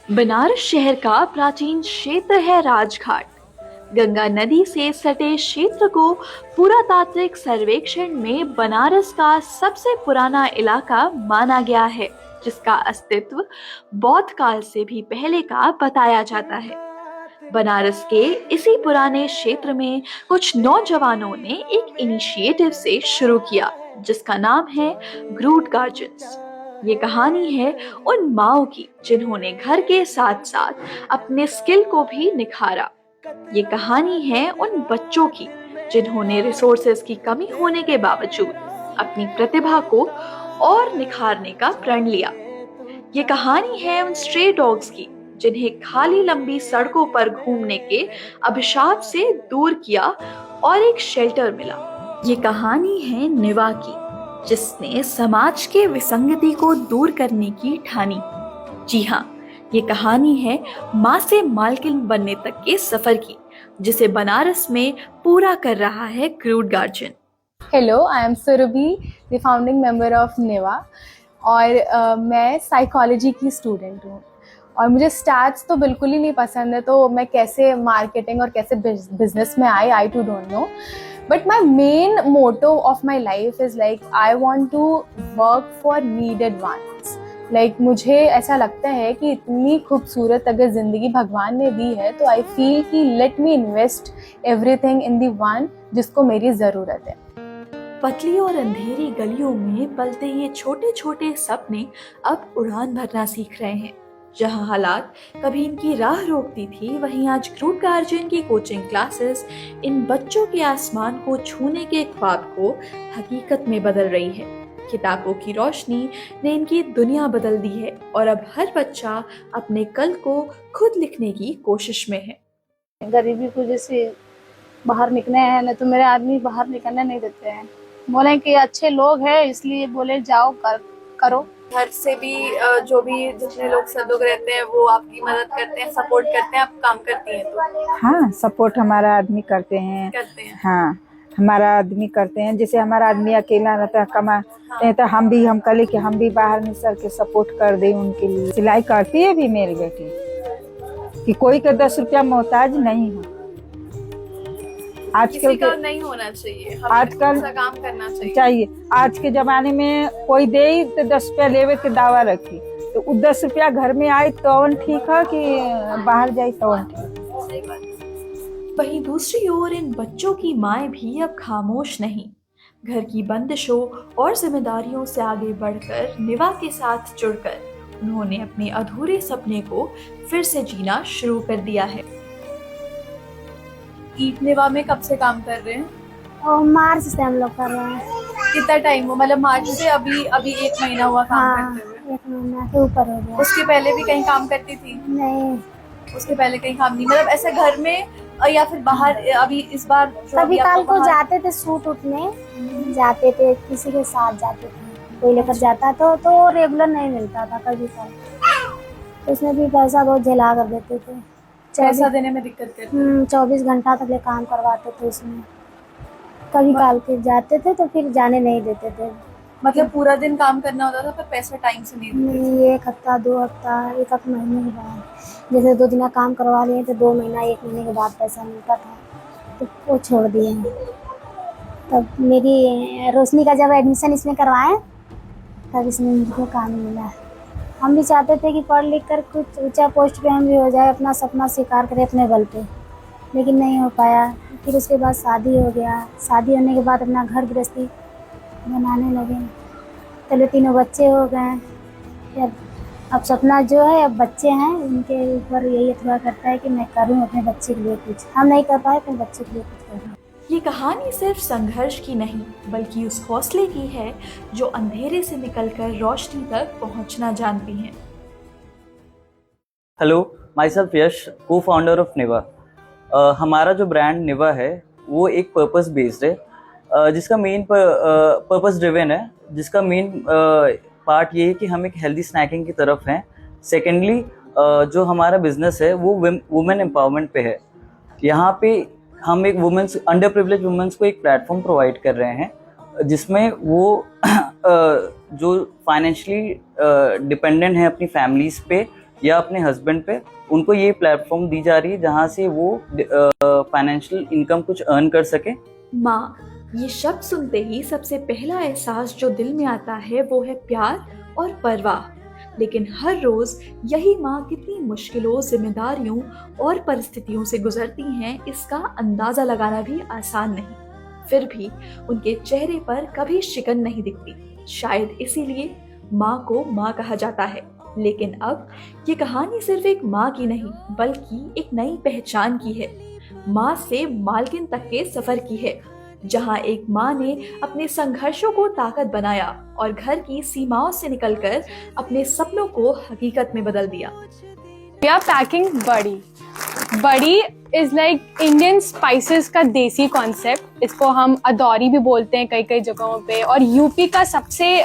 बनारस शहर का प्राचीन क्षेत्र है राजघाट। गंगा नदी से सटे क्षेत्र को पुरातात्विक सर्वेक्षण में बनारस का सबसे पुराना इलाका माना गया है, जिसका अस्तित्व बौद्ध काल से भी पहले का बताया जाता है। बनारस के इसी पुराने क्षेत्र में कुछ नौजवानों ने एक इनिशिएटिव से शुरू किया, जिसका नाम है ग्रूट गार्डन्स। ये कहानी है उन माओ की जिन्होंने घर के साथ साथ अपने स्किल को भी निखारा। ये कहानी है उन बच्चों की जिन्होंने रिसोर्सेज की कमी होने के बावजूद अपनी प्रतिभा को और निखारने का प्रण लिया। ये कहानी है उन स्ट्रे डॉग्स की जिन्हें खाली लंबी सड़कों पर घूमने के अभिशाप से दूर किया और एक शेल्टर मिला। ये कहानी है निवा की, जिसने समाज के विसंगति को दूर करने की ठानी। जी हाँ, ये कहानी है माँ से मालकिन बनने तक के सफर की, जिसे बनारस में पूरा कर रहा है Groot garden. Hello, I am Surabhi, the founding member of नेवा। और मैं साइकोलॉजी की स्टूडेंट हूँ और मुझे स्टैट्स तो बिल्कुल ही नहीं पसंद है, तो मैं कैसे मार्केटिंग और कैसे बिजनेस में I too don't know. But my main motto of my life is like I want to work for needed ones. Like मुझे ऐसा लगता है कि इतनी खूबसूरत अगर ज़िंदगी भगवान ने दी है तो आई फील कि let me invest everything in the one जिसको मेरी ज़रूरत है। पतली और अंधेरी गलियों में पलते ये छोटे छोटे सपने अब उड़ान भरना सीख रहे हैं। जहां हालात कभी इनकी राह रोकती थी, वहीं आज ग्रूट गार्डन की कोचिंग क्लासेस इन बच्चों के आसमान को छूने के ख्वाब को हकीकत में बदल रही है। किताबों की रोशनी ने इनकी दुनिया बदल दी है और अब हर बच्चा अपने कल को खुद लिखने की कोशिश में है। गरीबी की वजह से बाहर निकले हैं, नहीं तो मेरे आदमी बाहर निकलने नहीं देते हैं। बोले कि अच्छे लोग हैं इसलिए बोले जाओ करो। घर से भी जो भी जितने लोग रहते हैं वो आपकी मदद करते हैं, सपोर्ट करते हैं, आप काम करती हैं तो? हाँ, सपोर्ट हमारा आदमी करते हैं। हाँ, हमारा आदमी करते हैं। जैसे हमारा आदमी अकेला रहता है कमाते तो हम कल कि हम भी बाहर निकल के सपोर्ट कर दें उनके लिए। सिलाई करती है भी मेरी बेटी कि कोई के 10 रुपया मोहताज नहीं हो। आजकल का नहीं होना चाहिए, आजकल काम करना चाहिए। आज के जमाने में कोई दे तो 10 रुपया लेवे के दावा रखी, तो 10 रुपया घर में आए तो ठीक है कि बाहर जाए तो ठीक। वहीं दूसरी ओर इन बच्चों की माएं भी अब खामोश नहीं। घर की बंदिशों और जिम्मेदारियों से आगे बढ़कर निवा के साथ जुड़कर उन्होंने अपने अधूरे सपने को फिर से जीना शुरू कर दिया है। ईट निवा में कब से काम कर रहे हैं? और मार्च से हम लोग कर रहे हैं। कितना टाइम हुआ? मतलब मार्च से अभी 1 महीना हुआ काम करते हुए? 1 महीना के ऊपर हो गया। उसके पहले भी कहीं काम करती थी? नहीं, उसके पहले कहीं काम नहीं। मतलब ऐसे घर में या फिर बाहर? अभी इस बार कभी काल को जाते थे सूट उठने, जाते थे किसी के साथ जाते थे, कोई लेकर जाता तो रेगुलर नहीं मिलता था कभी काल, तो उसमें भी पैसा बहुत झेला कर देते थे। पैसा देने में दिक्कत करते? 24 घंटा तक ले काम करवाते थे उसमें। कभी काल के जाते थे तो फिर जाने नहीं देते थे। मतलब पूरा दिन काम करना होता था पर पैसा टाइम से नहीं देते? नहीं, 1 हफ्ता 2 हफ्ता 1 महीने के बाद, जैसे 2 दिन काम करवा लिए तो 2 महीना 1 महीने के बाद पैसा मिलता था, तो वो छोड़ दिए हैं। तब मेरी रोशनी का जब एडमिशन इसमें करवाएं तब इसमें मुझको काम मिला। हम भी चाहते थे कि पढ़ लिख कर कुछ ऊंचा पोस्ट पे हम भी हो जाए, अपना सपना साकार करें अपने बल पे, लेकिन नहीं हो पाया। फिर उसके बाद शादी हो गया। शादी होने के बाद अपना घर गृहस्थी बनाने लगे, चलो 3 बच्चे हो गए। अब सपना जो है, अब बच्चे हैं उनके ऊपर यही अथवा करता है कि मैं करूं अपने बच्चे के लिए कुछ। हम नहीं कर पाए, अपने बच्चे के लिए कुछ करूं। ये कहानी सिर्फ संघर्ष की नहीं, बल्कि उस हौसले की है जो अंधेरे से निकलकर रोशनी तक पहुंचना जानती है। हेलो, माई सेल्फ यश, को फाउंडर ऑफ निवा। हमारा जो ब्रांड निवा है वो एक पर्पस बेस्ड है, जिसका मेन पर्पस ड्रिवन है, जिसका मेन पार्ट ये है कि हम एक हेल्दी स्नैकिंग की तरफ हैं। सेकेंडली जो हमारा बिजनेस है वो वुमेन एम्पावरमेंट पे है। यहाँ पे हम एक वुमेन्स, अंडर प्रिविलेज वुमेन्स को एक प्लेटफॉर्म प्रोवाइड कर रहे हैं जिसमें वो जो फाइनेंशियली डिपेंडेंट हैं अपनी फैमिलीज पे, या अपने हस्बैंड पे, उनको ये प्लेटफॉर्म दी जा रही है जहाँ से वो फाइनेंशियल इनकम कुछ अर्न कर सके। माँ, ये शब्द सुनते ही सबसे पहला एहसास जो दिल में आता है वो है प्यार और परवाह। लेकिन हर रोज यही माँ कितनी मुश्किलों, जिम्मेदारियों और परिस्थितियों से गुजरती हैं, इसका अंदाजा लगाना भी आसान नहीं। फिर भी उनके चेहरे पर कभी शिकन नहीं दिखती। शायद इसीलिए माँ को माँ कहा जाता है। लेकिन अब ये कहानी सिर्फ एक माँ की नहीं, बल्कि एक नई पहचान की है। माँ से मालकिन तक के सफर की है, जहाँ एक माँ ने अपने संघर्षों को ताकत बनाया और घर की सीमाओं से निकलकर अपने सपनों को हकीकत में बदल दिया। वी आर पैकिंग बड़ी। बड़ी इज लाइक इंडियन स्पाइसेस का देसी कॉन्सेप्ट। इसको हम अदौरी भी बोलते हैं कई कई जगहों पे। और यूपी का सबसे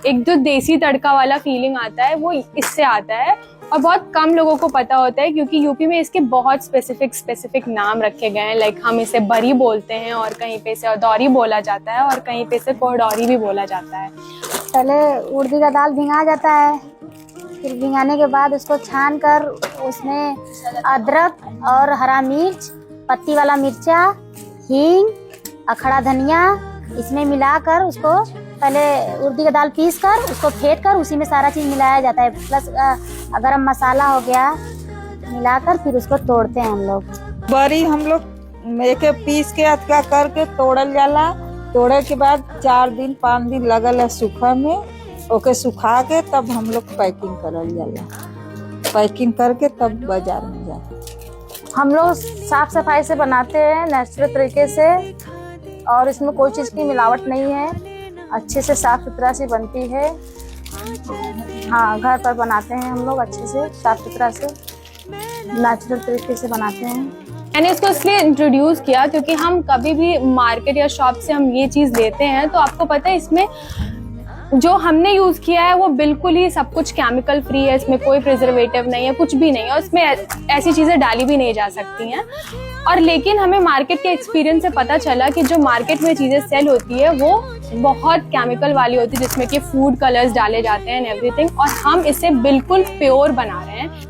एक जो देसी तड़का वाला फीलिंग आता है वो इससे आता है, और बहुत कम लोगों को पता होता है क्योंकि यूपी में इसके बहुत स्पेसिफिक नाम रखे गए हैं। लाइक हम इसे बरी बोलते हैं, और कहीं पे इसे अदौरी बोला जाता है, और कहीं पे इसे कोहड़ौरी भी बोला जाता है। पहले उड़दी का दाल भिंगा जाता है, फिर भिंगाने के बाद उसको छान कर उसमें अदरक और हरा मिर्च, पत्ती वाला मिर्चा, हींग, अखड़ा धनिया इसमें मिलाकर उसको पहले उड़दी का दाल पीस कर उसको फेंट कर उसी में सारा चीज़ मिलाया जाता है। प्लस गरम मसाला हो गया मिलाकर फिर उसको तोड़ते हैं हम लोग। बरी हम लोग एक पीस के अथका करके तोड़ल जाला। तोड़े के बाद 4 दिन 5 दिन लगल है सूखा में, ओके सुखा के तब हम लोग पैकिंग करल जाला। पैकिंग करके तब बाजार में जाते। हम लोग साफ सफाई से बनाते हैं, नेचुरल तरीके से, और इसमें कोई चीज़ की मिलावट नहीं है। अच्छे से साफ सुथरा से बनती है। हाँ, घर पर बनाते हैं हम लोग अच्छे से, साफ सुथरा से, नेचुरल तरीके से बनाते हैं। मैंने इसको इसलिए इंट्रोड्यूस किया क्योंकि हम कभी भी मार्केट या शॉप से हम ये चीज़ लेते हैं तो आपको पता है इसमें जो हमने यूज़ किया है वो बिल्कुल ही सब कुछ केमिकल फ्री है। इसमें कोई प्रिजर्वेटिव नहीं है, कुछ भी नहीं है, और इसमें ऐसी चीज़ें डाली भी नहीं जा सकती हैं। और लेकिन हमें मार्केट के एक्सपीरियंस से पता चला कि जो मार्केट में चीज़ें सेल होती है वो बहुत केमिकल वाली होती है, जिसमें कि फूड कलर्स डाले जाते हैं एंड एवरीथिंग, और हम इसे बिल्कुल प्योर बना रहे हैं।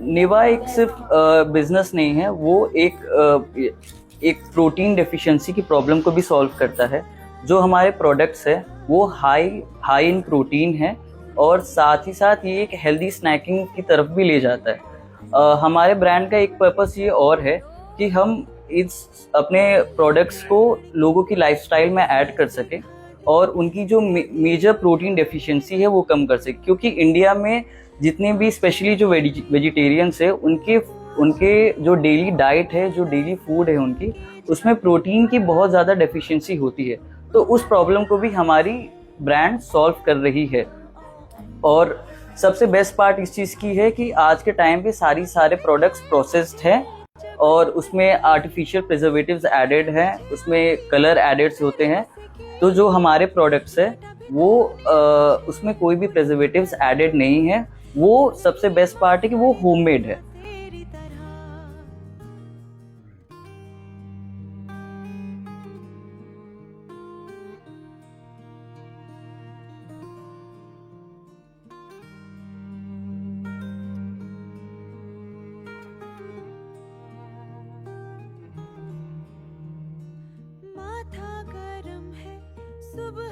निवा एक सिर्फ बिजनेस नहीं है, वो एक प्रोटीन डेफिशिएंसी की प्रॉब्लम को भी सॉल्व करता है। जो हमारे प्रोडक्ट्स है वो हाई इन प्रोटीन है, और साथ ही साथ ये एक हेल्दी स्नैकिंग की तरफ भी ले जाता है। हमारे ब्रांड का एक पर्पस ये और है कि हम इस अपने प्रोडक्ट्स को लोगों की लाइफस्टाइल में ऐड कर सके और उनकी जो मेजर प्रोटीन डेफिशिएंसी है वो कम कर सके। क्योंकि इंडिया में जितने भी स्पेशली जो वेजिटेरियंस है उनके जो डेली डाइट है, जो डेली फूड है उनकी, उसमें प्रोटीन की बहुत ज़्यादा डेफिशिएंसी होती है। तो उस प्रॉब्लम को भी हमारी ब्रांड सॉल्व कर रही है। और सबसे बेस्ट पार्ट इस चीज़ की है कि आज के टाइम पे सारे प्रोडक्ट्स प्रोसेस्ड हैं और उसमें आर्टिफिशियल प्रिजर्वेटिव्स एडेड हैं, उसमें कलर एडेड्स होते हैं। तो जो हमारे प्रोडक्ट्स है वो उसमें कोई भी प्रिजर्वेटिव्स एडेड नहीं है। वो सबसे बेस्ट पार्ट है कि वो होममेड है। माथा गरम है सुबह